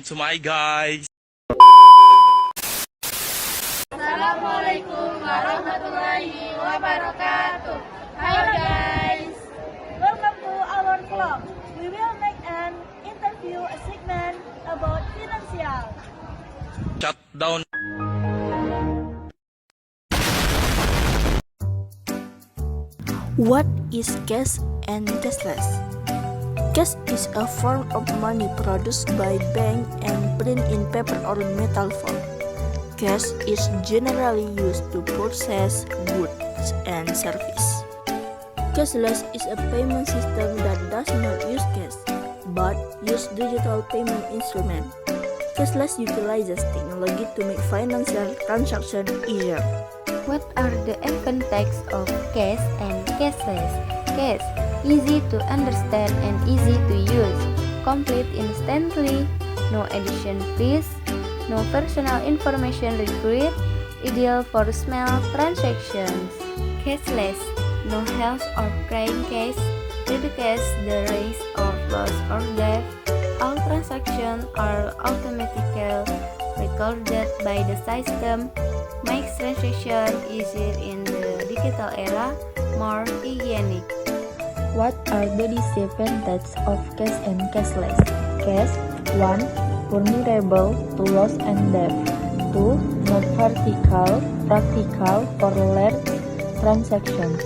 to my guys. Assalamualaikum warahmatullahi wabarakatuh. Halo guys, Welcome to our vlog. We will make an interview segment about financial. Shut down. What is cash and cashless? Cash is a form of money produced by bank and print in paper or metal form. Cash is generally used to purchase goods and service. Cashless is a payment system that does not use cash, but use digital payment instrument. Cashless utilizes technology to make financial transactions easier. what are the advantages of cash and cashless? Cash, easy to understand and easy to use, complete instantly, no addition fees, no personal information required, ideal for small transactions. Cashless, no health or crying cash, reduces the risk of loss or debt. All transactions are automatically recorded by the system, makes transaction easier in the digital era, more hygienic. What are the disadvantages of cash and cashless? Cash 1. Vulnerable to loss and debt. 2. Not practical for large transactions.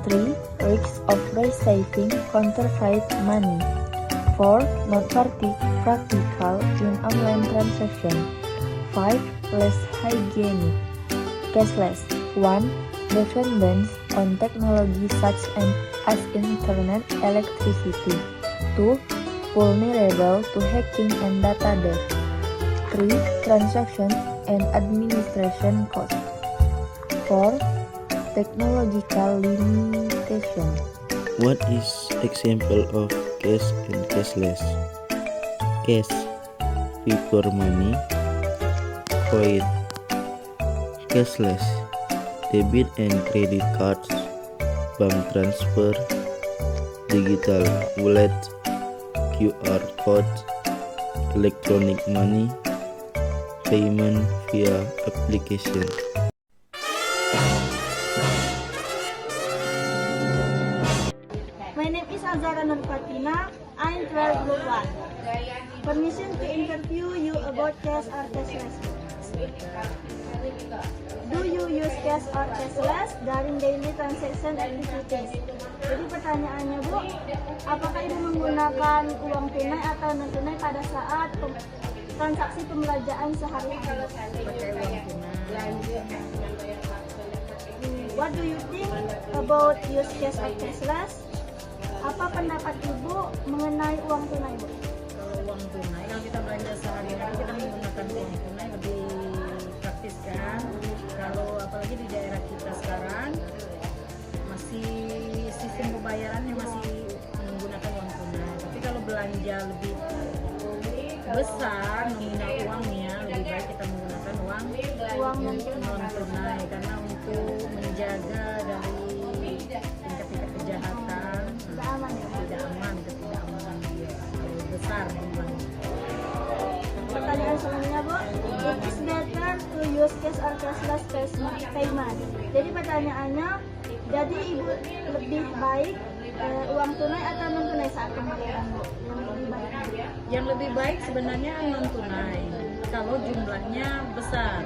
3. Risks of receiving counterfeit money. 4. Not practical in online transactions. 5. Less hygienic. Cashless 1. Dependence on technology such as internet, electricity. 2. Vulnerable to hacking and data theft. 3. Transaction and administration costs. 4. Technological limitation. What is example of cash and cashless? Cash, paper money, coin. Cashless, debit and credit cards, bank transfer, digital wallet, QR code, electronic money, payment via application. My name is Azara Nur Fatina. I'm 12 group 1. Permission to interview you about cash or cashless. Do you use cash or cashless during daily transaction activities? Jadi pertanyaannya Bu, apakah Ibu menggunakan uang tunai atau non tunai pada saat transaksi pembelanjaan sehari-hari? What do you think about use cash or cashless? Apa pendapat Ibu mengenai uang tunai, Bu? Kalau uang tunai, kalau kita belanja sehari-hari kita menggunakan uang tunai lebih praktis kan. Kalau apalagi di daerah kita sekarang masih sistem pembayarannya masih menggunakan uang tunai. Tapi kalau belanja lebih besar nominal uangnya lebih baik kita menggunakan uang non tunai karena untuk menjaga dari tingkat-tingkat kejahatan tidak aman besar jumlahnya. Pertanyaan selanjutnya Bu, it is better to use cash or cashless payment. Jadi pertanyaannya, jadi Ibu lebih baik uang tunai atau non tunai saat pembayaran, Bu? Yang lebih baik sebenarnya non tunai kalau jumlahnya besar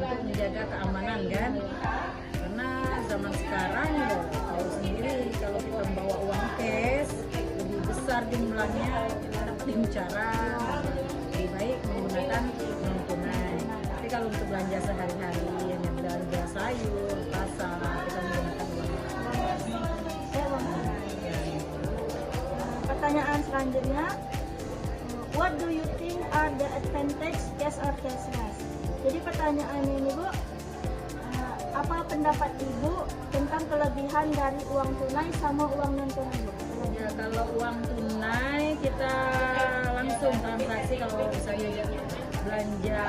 untuk menjaga keamanan kan. Karena zaman sekarang ya tahu sendiri kalau kita membawa uang cash lebih besar jumlahnya dapat incaran. Lebih baik menggunakan non tunai. Tapi kalau untuk belanja sehari-hari yang belanja sayur, pasar kita menggunakan uang Pertanyaan selanjutnya, what do you think are the advantage cash or cashless? Jadi pertanyaan ini Bu, apa pendapat Ibu tentang kelebihan dari uang tunai sama uang non tunai, Bu? Ya, kalau uang tunai kita langsung transaksi, kalau misalnya belanja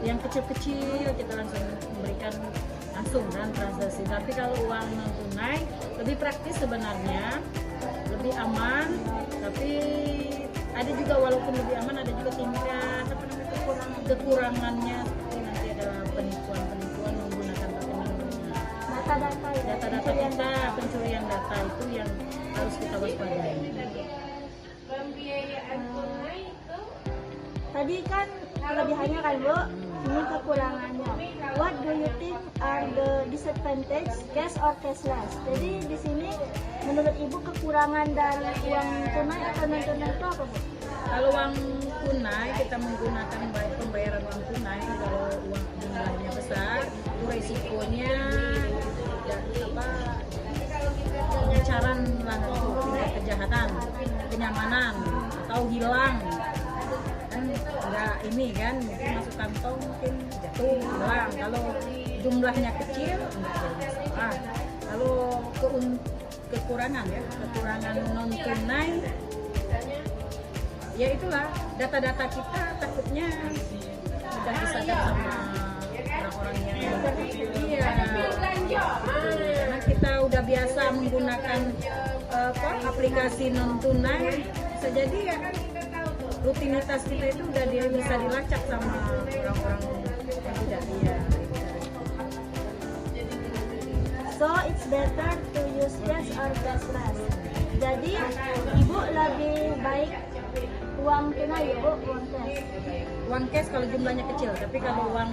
yang kecil-kecil kita langsung memberikan langsung kan transaksi. Tapi kalau uang non tunai lebih praktis sebenarnya, lebih aman, tapi ada juga walaupun lebih aman ada juga tingkat kekurangannya. Nanti ada penipuan menggunakan teknologi. Data-data ya. Data-data kita, pencurian data itu yang harus kita waspadai. Tadi kan kelebihannya kan Bu, ini kekurangannya. What do you think are the disadvantage cash or cashless? Jadi di sini menurut Ibu kekurangan dari uang tunai atau non tunai itu apa Bu? Kalau uang tunai kita menggunakan baik pembayaran uang tunai, kalau uang jumlahnya besar, itu resikonya pengecaran lah, tingkat kejahatan, kenyamanan atau hilang. Kan enggak ini kan mungkin masuk kantong mungkin jatuh hilang. Kalau jumlahnya kecil enggak jadi masalah. Kalau kekurangan non tunai ya itulah data-data kita takutnya mudah disadap sama orang-orang yang iya karena kita udah biasa menggunakan aplikasi non tunai, bisa jadi ya rutinitas kita itu udah bisa dilacak sama orang-orang yang tidak dia. So it's better to use cash or cashless. Jadi Ibu lebih baik uang tunai ya Bu, uang cash. Uang cash kalau jumlahnya kecil, tapi kalau uang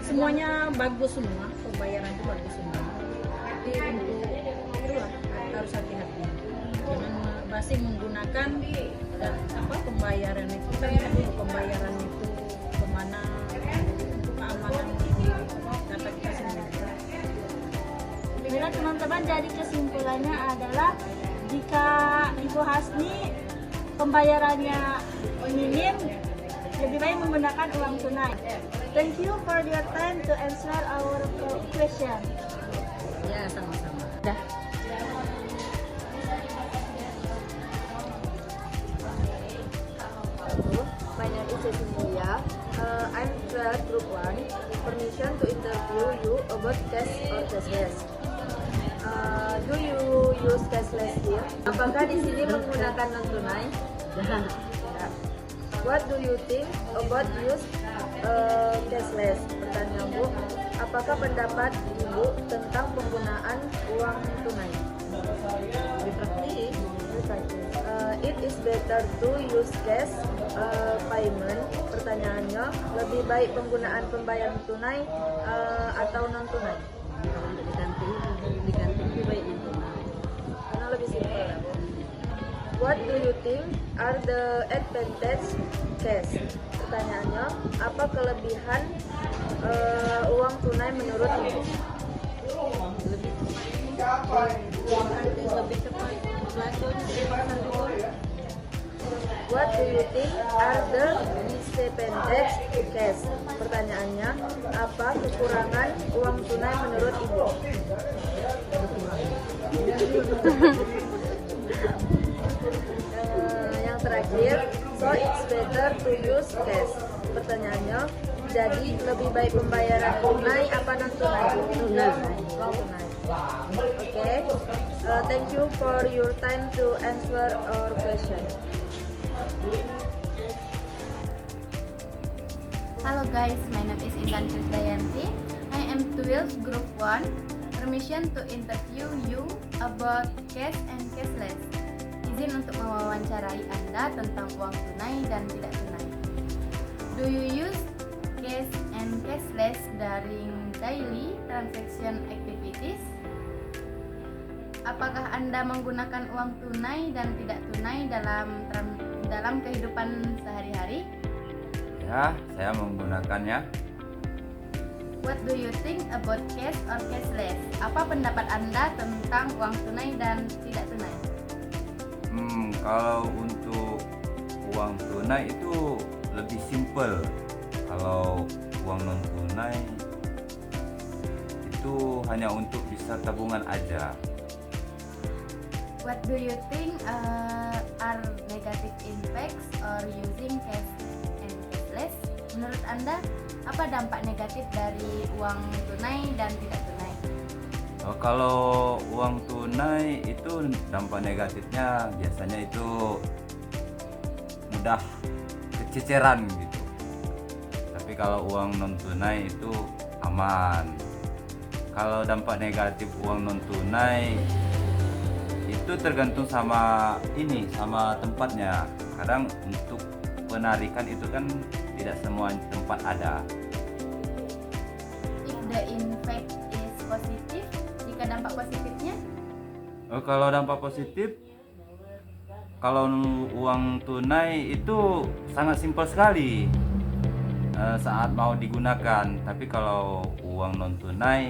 semuanya bagus semua, pembayaran itu bagus semua. Tapi untuk itulah harus hati-hati. Jangan basing menggunakan pembayaran itu kan pembayaran itu kemana untuk keamanan data kita sendiri. Bila teman-teman jadi kesimpulannya adalah jika Ibu Hasni pembayarannya minim, lebih baik menggunakan uang tunai. Thank you for your time to answer our question. Ya, sama-sama. Dah. My name is Cecilia. I'm 12 Group 1. Permission to interview you about cash or cashless. Do you use cashless here? Apakah di sini menggunakan non tunai? Ya. What do you think about use cashless? Pertanyaan Bu, apakah pendapat Ibu tentang penggunaan uang tunai? Lebih praktis. It is better to use cash payment. Pertanyaannya, lebih baik penggunaan pembayaran tunai atau non tunai? Di kantin lebih baik itu. Karena lebih simpel. What do you think are the advantage cash? Pertanyaannya, apa kelebihan uang tunai menurut Ibu? Lebih cepat. What do you think are the disadvantage cash? Pertanyaannya, apa kekurangan uang tunai menurut Ibu? Yang terakhir, so it's better to use cash. Pertanyaannya, jadi lebih baik pembayaran tunai apa non tunai? Tunai. Okay. Thank you for your time to answer our question. Hello guys, my name is Intan Krisdayanti. I am 12 Group 1. Permission to interview you about cash and cashless. Izin untuk mewawancarai Anda tentang uang tunai dan tidak tunai. Do you use cash and cashless during daily transaction activities? Apakah Anda menggunakan uang tunai dan tidak tunai dalam kehidupan sehari-hari? Ya, saya menggunakannya. What do you think about cash or cashless? Apa pendapat Anda tentang uang tunai dan tidak tunai? Kalau untuk uang tunai itu lebih simpel. Kalau uang non tunai itu hanya untuk bisa tabungan aja. What do you think are negative impacts or using cash and cashless? Menurut Anda, apa dampak negatif dari uang tunai dan tidak tunai? Kalau uang tunai itu dampak negatifnya biasanya itu mudah kececeran gitu. Tapi kalau uang non tunai itu aman. Kalau dampak negatif uang non tunai itu tergantung sama tempatnya. Kadang untuk penarikan itu kan tidak semua tempat ada. If the impact is positive, jika dampak positifnya? Kalau dampak positif, kalau uang tunai itu sangat simpel sekali saat mau digunakan. Tapi kalau uang non tunai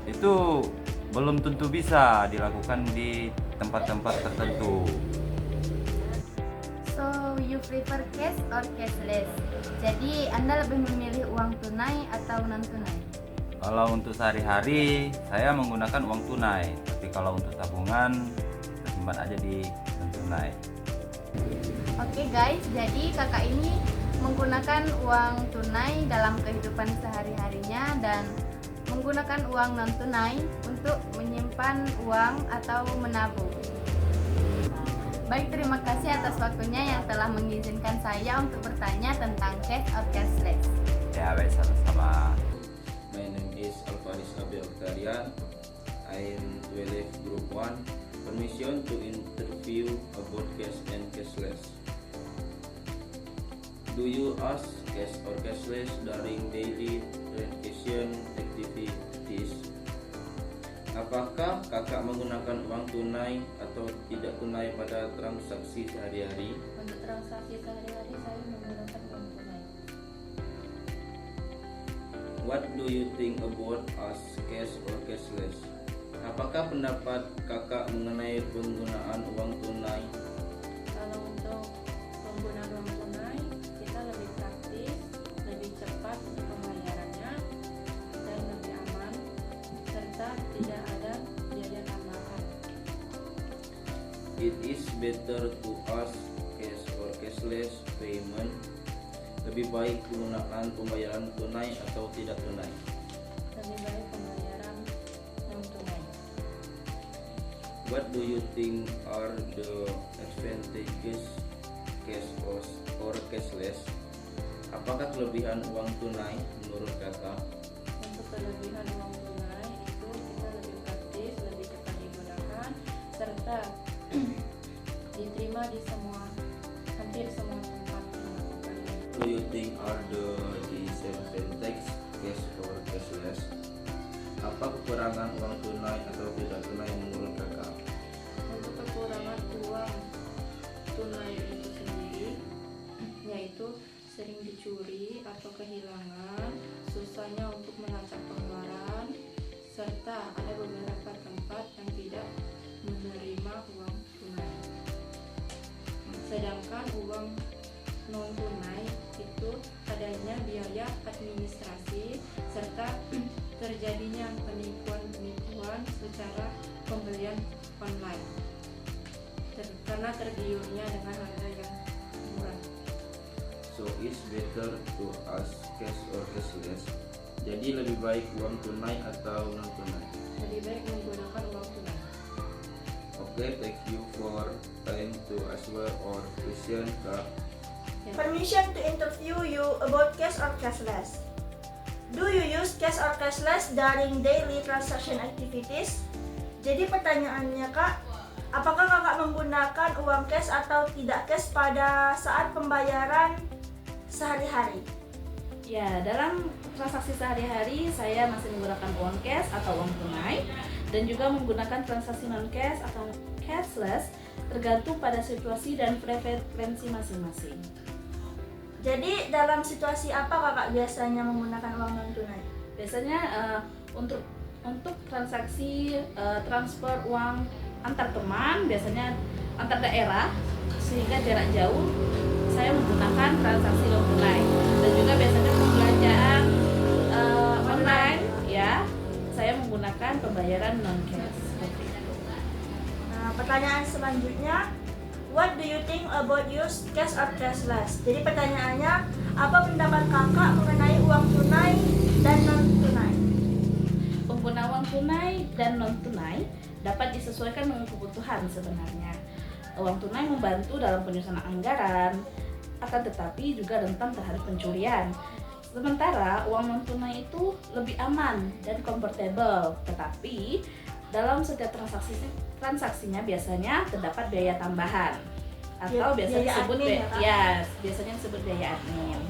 itu belum tentu bisa dilakukan di tempat-tempat tertentu. So, you prefer cash or cashless? Jadi, Anda lebih memilih uang tunai atau non tunai? Kalau untuk sehari-hari saya menggunakan uang tunai, tapi kalau untuk tabungan saya simpan aja di non tunai. Oke guys, jadi kakak ini menggunakan uang tunai dalam kehidupan sehari-harinya dan menggunakan uang non tunai untuk menyimpan uang atau menabung. Baik, terima kasih atas waktunya yang telah mengizinkan saya untuk bertanya tentang cash or cashless. Ya, baik, sama-sama. My name is Alvaris Abel Tarian. I am 12 Group 1. Permission to interview about cash and cashless. Do you ask cash or cashless during daily transaction activities? Apakah kakak menggunakan uang tunai atau tidak tunai pada transaksi sehari-hari? Untuk transaksi sehari-hari saya menggunakan uang tunai. What do you think about us cash or cashless? Apakah pendapat kakak mengenai penggunaan uang tunai? Kalau untuk penggunaan uang tunai, kita lebih praktis, lebih cepat pembayarannya, dan lebih aman, serta tidak ada biaya tambahan. It is better to us cash or cashless payment. Lebih baik menggunakan pembayaran tunai atau tidak tunai? Lebih baik pembayaran non tunai. What do you think are the advantages cash or cashless? Apakah kelebihan uang tunai menurut kakak? Untuk kelebihan uang tunai itu kita lebih praktis, lebih cepat digunakan, serta diterima di hampir semua tempat melakukannya. Do you think are the disadvantages cash or cashless? Apa kekurangan uang tunai atau tidak tunai menurut kakak? Untuk kekurangan uang tunai itu sendiri, yaitu sering dicuri atau kehilangan, susahnya untuk melacak pengeluaran, serta ada beberapa tempat yang tidak menerima uang tunai. Sedangkan uang non tunai itu adanya biaya administrasi serta terjadinya penipuan-penipuan secara pembelian online karena tergiurnya dengan harga yang murah. So it's better to ask cash or cashless. Jadi lebih baik uang tunai atau non tunai? Lebih baik menggunakan uang tunai. Okay, thank you for time to answer or question, Kak. Permission to interview you about cash or cashless. Do you use cash or cashless during daily transaction activities? Jadi pertanyaannya Kak, apakah kakak menggunakan uang cash atau tidak cash pada saat pembayaran sehari-hari? Ya, dalam transaksi sehari-hari saya masih menggunakan uang cash atau uang tunai dan juga menggunakan transaksi non cash atau cashless tergantung pada situasi dan preferensi masing-masing. Jadi dalam situasi apa kakak biasanya menggunakan uang non tunai? Biasanya untuk transaksi transfer uang antar teman, biasanya antar daerah sehingga jarak jauh, saya menggunakan transaksi non tunai. Dan juga biasanya pembelanjaan online, ya, saya menggunakan pembayaran non cash. Nah, pertanyaan selanjutnya, what do you think about use cash or cashless? Jadi pertanyaannya, apa pendapat kakak mengenai uang tunai dan non tunai? Pengguna uang tunai dan non tunai dapat disesuaikan dengan kebutuhan sebenarnya. Uang tunai membantu dalam penyusunan anggaran, akan tetapi juga rentan terhadap pencurian. Sementara uang non tunai itu lebih aman dan comfortable, tetapi dalam setiap transaksinya biasanya terdapat biaya tambahan atau biasanya biaya disebut admin, ya, Kak? biasanya disebut biaya admin.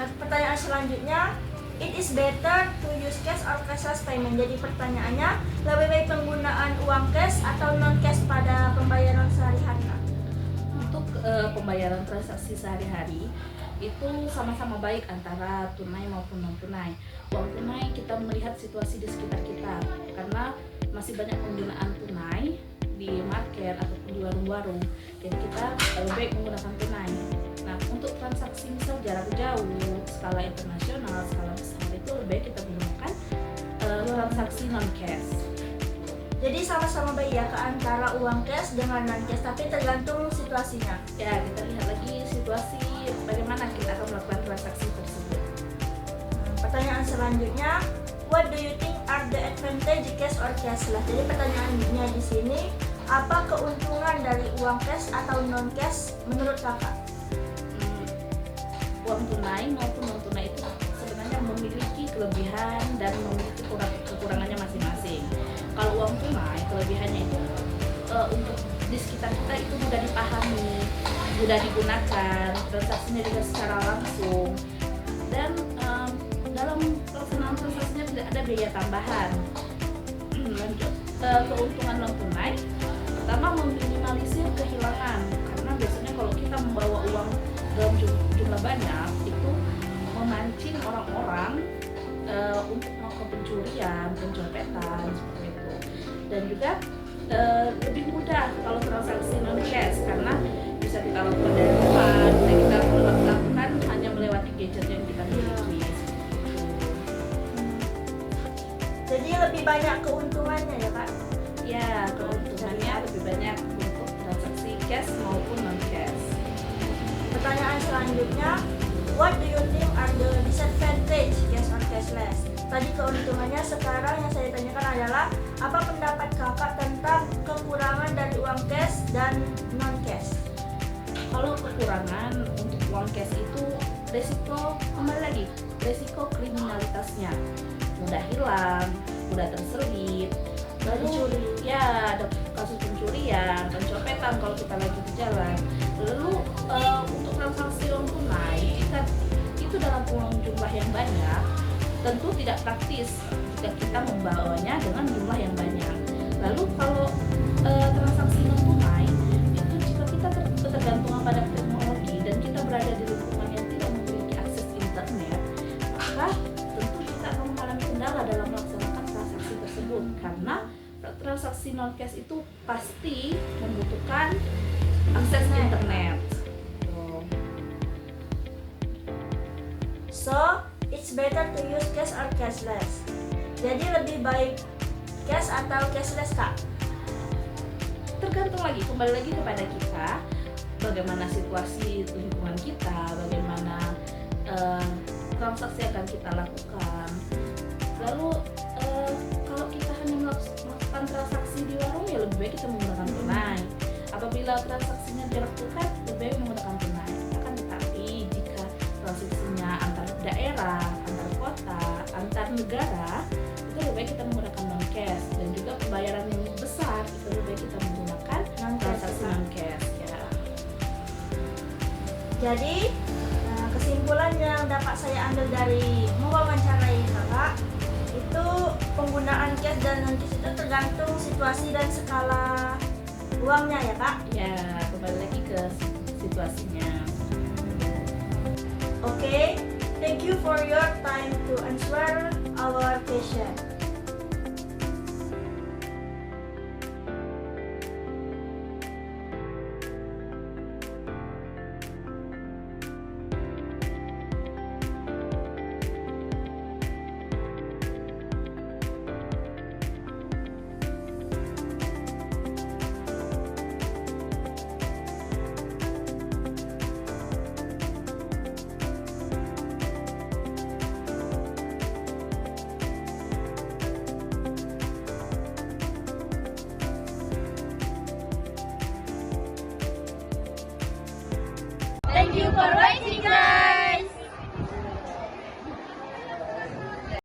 Pertanyaan selanjutnya, it is better to use cash or cashless payment. Jadi pertanyaannya, lebih baik penggunaan uang cash atau non cash pada pembayaran sehari-hari, Kak? Untuk pembayaran transaksi sehari-hari itu sama-sama baik antara tunai maupun non tunai. Uang tunai kita melihat situasi di sekitar kita, karena masih banyak penggunaan tunai di market ataupun di warung-warung, jadi kita lebih baik menggunakan tunai. Nah, untuk transaksi misal jarak jauh, skala internasional, skala besar, itu lebih baik kita menggunakan transaksi non cash. Jadi sama-sama baik ya, ke antara uang cash dengan non cash, tapi tergantung situasinya. Ya, kita lihat lagi situasi bagaimana kita akan melakukan transaksi tersebut. Pertanyaan selanjutnya, what do you think are the advantage cash or cashless? Jadi pertanyaannya di sini, apa keuntungan dari uang cash atau non cash menurut kakak? Uang tunai maupun non tunai itu sebenarnya memiliki kelebihan dan memiliki kekurangannya masing-masing. Kalau uang tunai, kelebihannya itu untuk di sekitar kita itu mudah dipahami, mudah digunakan, transaksinya juga secara langsung, dan dalam pelaksanaan transaksinya tidak ada biaya tambahan. Lanjut, keuntungan non tunai, pertama meminimalisir kehilangan, karena biasanya kalau kita membawa uang dalam jumlah banyak itu memancing orang-orang untuk melakukan pencurian, pencopetan seperti itu. Dan juga lebih mudah kalau transaksi non cash, karena bisa kita lakukan dari rumah, bisa kita lakukan hanya melewati gadget yang kita miliki. Jadi lebih banyak keuntungannya ya, Kak? Ya, keuntungannya lebih banyak untuk transaksi cash maupun non cash. Pertanyaan selanjutnya, what do you think are the disadvantage cash or cashless? Tadi keuntungannya, sekarang yang saya tanyakan adalah apa pendapat kakak tentang kekurangan dari uang cash dan non cash? Kalau kekurangan untuk uang cash itu resiko, kembali lagi, resiko kriminalitasnya mudah hilang, mudah terselip, lalu ya ada kasus pencurian, pencopetan kalau kita lagi di jalan. Lalu untuk transaksi uang tunai, jika itu dalam uang jumlah yang banyak, tentu tidak praktis jika kita membawanya dengan jumlah yang banyak. Lalu kalau transaksi non tunai itu jika kita ketergantungan pada teknologi dan kita berada di lingkungan yang tidak memiliki akses internet, maka tentu kita akan mengalami kendala dalam melaksanakan transaksi tersebut, karena transaksi non cash itu pasti membutuhkan akses internet. So, it's better to use cash or cashless. Jadi lebih baik cash atau cashless, Kak? Tergantung lagi, kembali lagi kepada kita, bagaimana situasi lingkungan kita, bagaimana transaksi akan kita lakukan. Lalu kalau kita hanya melakukan transaksi di warung, ya lebih baik kita menggunakan tunai. Apabila transaksinya jarak dekat, lebih baik menggunakan tunai. Akan tetapi jika transaksinya antar daerah, antar kota, antar negara, itu lebih baik kita menggunakan non cash. Dan juga pembayaran yang besar, itu lebih baik kita menggunakan transaksi non cash. Ya. Jadi, kesimpulan yang dapat saya ambil dari mewawancarai kakak, itu penggunaan cash dan non cash itu tergantung situasi dan skala uangnya ya, Kak? Ya, kembali lagi ke situasinya. Okay, thank you for your time to answer our question. you for watching.